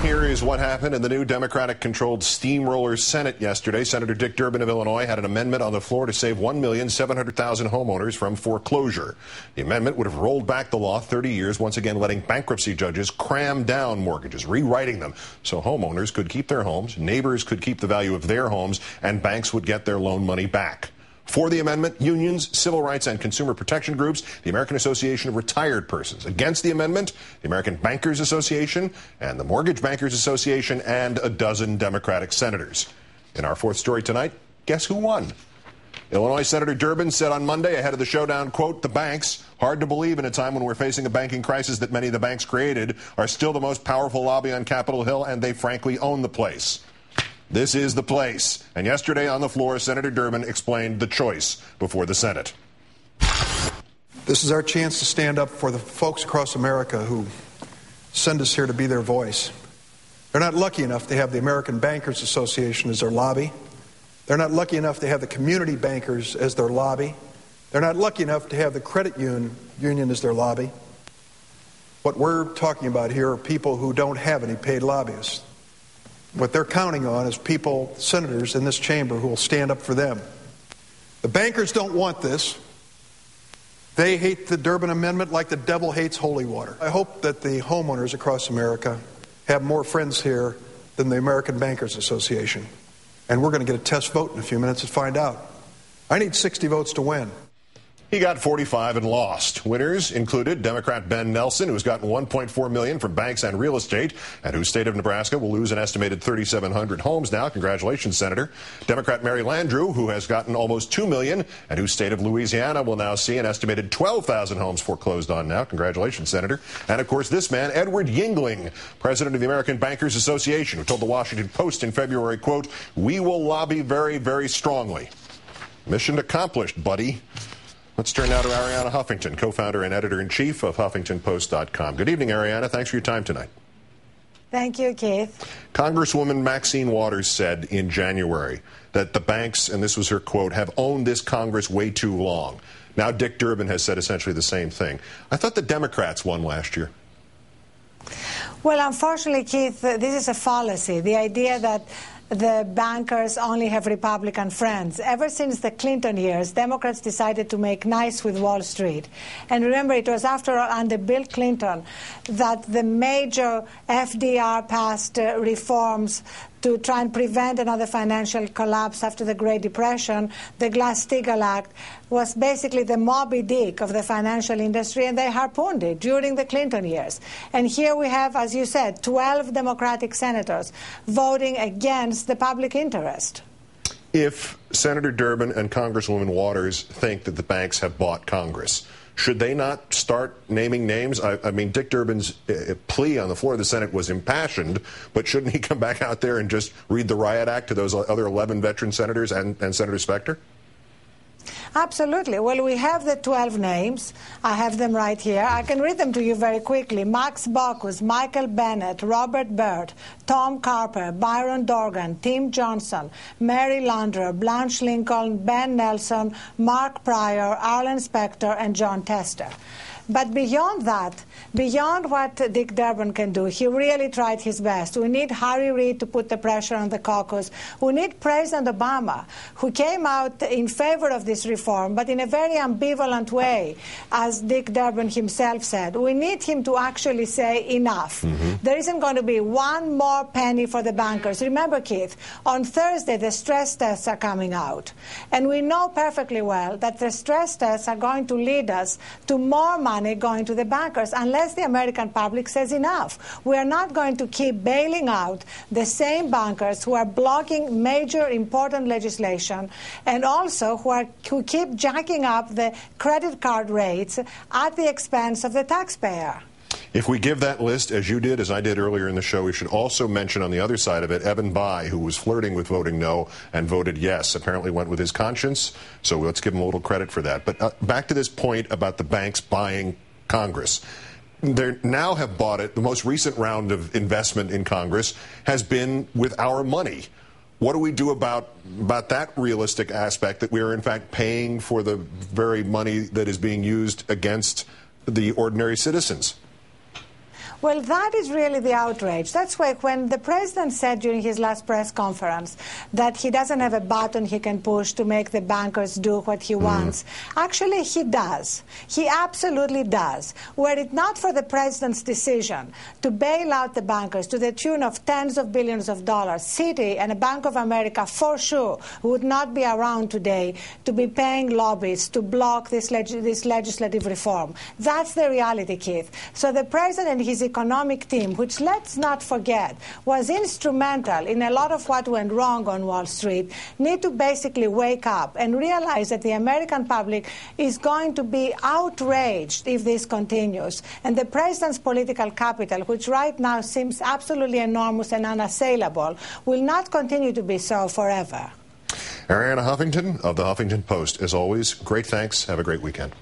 Here is what happened in the new Democratic-controlled steamroller Senate yesterday. Senator Dick Durbin of Illinois had an amendment on the floor to save 1,700,000 homeowners from foreclosure. The amendment would have rolled back the law 30 years, once again letting bankruptcy judges cram down mortgages, rewriting them so homeowners could keep their homes, neighbors could keep the value of their homes, and banks would get their loan money back. For the amendment, unions, civil rights and consumer protection groups, the American Association of Retired Persons. Against the amendment, the American Bankers Association and the Mortgage Bankers Association and a dozen Democratic senators. In our fourth story tonight, guess who won? Illinois Senator Durbin said on Monday ahead of the showdown, quote, "The banks, hard to believe in a time when we're facing a banking crisis that many of the banks created, are still the most powerful lobby on Capitol Hill, and they frankly own the place." This is the place. And yesterday on the floor, Senator Durbin explained the choice before the Senate. This is our chance to stand up for the folks across America who send us here to be their voice. They're not lucky enough to have the American Bankers Association as their lobby. They're not lucky enough to have the community bankers as their lobby. They're not lucky enough to have the credit union as their lobby. What we're talking about here are people who don't have any paid lobbyists. What they're counting on is people, senators in this chamber, who will stand up for them. The bankers don't want this. They hate the Durbin Amendment like the devil hates holy water. I hope that the homeowners across America have more friends here than the American Bankers Association. And we're going to get a test vote in a few minutes to find out. I need 60 votes to win. He got 45 and lost. Winners included Democrat Ben Nelson, who's gotten $1.4 million from banks and real estate, and whose state of Nebraska will lose an estimated 3,700 homes now. Congratulations, Senator. Democrat Mary Landrieu, who has gotten almost $2 million, and whose state of Louisiana will now see an estimated 12,000 homes foreclosed on now. Congratulations, Senator. And, of course, this man, Edward Yingling, president of the American Bankers Association, who told the Washington Post in February, quote, "We will lobby very, very strongly." Mission accomplished, buddy. Let's turn now to Arianna Huffington, co-founder and editor-in-chief of HuffingtonPost.com. Good evening, Arianna. Thanks for your time tonight. Thank you, Keith. Congresswoman Maxine Waters said in January that the banks, and this was her quote, "have owned this Congress way too long." Now Dick Durbin has said essentially the same thing. I thought the Democrats won last year. Well, unfortunately, Keith, this is a fallacy. The idea that the bankers only have Republican friends. Ever since the Clinton years, Democrats decided to make nice with Wall Street. And remember, it was under Bill Clinton that the major FDR passed reforms to try and prevent another financial collapse after the Great Depression. The Glass-Steagall Act was basically the Moby Dick of the financial industry, and they harpooned it during the Clinton years. And here we have, as you said, 12 Democratic senators voting against the public interest. If Senator Durbin and Congresswoman Waters think that the banks have bought Congress, should they not start naming names? I mean, Dick Durbin's plea on the floor of the Senate was impassioned, but shouldn't he come back out there and just read the riot act to those other 11 veteran senators and Senator Specter? Absolutely. Well, we have the 12 names. I have them right here. I can read them to you very quickly. Max Baucus, Michael Bennet, Robert Byrd, Tom Carper, Byron Dorgan, Tim Johnson, Mary Landrieu, Blanche Lincoln, Ben Nelson, Mark Pryor, Arlen Specter, and John Tester. But beyond that, beyond what Dick Durbin can do, he really tried his best. We need Harry Reid to put the pressure on the caucus. We need President Obama, who came out in favor of this reform, but in a very ambivalent way, as Dick Durbin himself said. We need him to actually say enough. There isn't going to be one more penny for the bankers. Remember, Keith, on Thursday the stress tests are coming out. And we know perfectly well that the stress tests are going to lead us to more money going to the bankers unless the American public says enough. We are not going to keep bailing out the same bankers who are blocking major important legislation and also who keep jacking up the credit card rates at the expense of the taxpayer. If we give that list, as you did, as I did earlier in the show, we should also mention on the other side of it, Evan Bayh, who was flirting with voting no and voted yes, apparently went with his conscience. So let's give him a little credit for that. But back to this point about the banks buying Congress. They now have bought it. The most recent round of investment in Congress has been with our money. What do we do about that realistic aspect that we are, in fact, paying for the very money that is being used against the ordinary citizens? Well, that is really the outrage. That's why when the president said during his last press conference that he doesn't have a button he can push to make the bankers do what he wants, actually he does. He absolutely does. Were it not for the president's decision to bail out the bankers to the tune of tens of billions of dollars, Citi and a Bank of America for sure would not be around today to be paying lobbyists to block this legislative reform. That's the reality, Keith. So the president and his economic team, which let's not forget was instrumental in a lot of what went wrong on Wall Street, need to basically wake up and realize that the American public is going to be outraged if this continues. And the president's political capital, which right now seems absolutely enormous and unassailable, will not continue to be so forever. Arianna Huffington of the Huffington Post, as always, great thanks. Have a great weekend.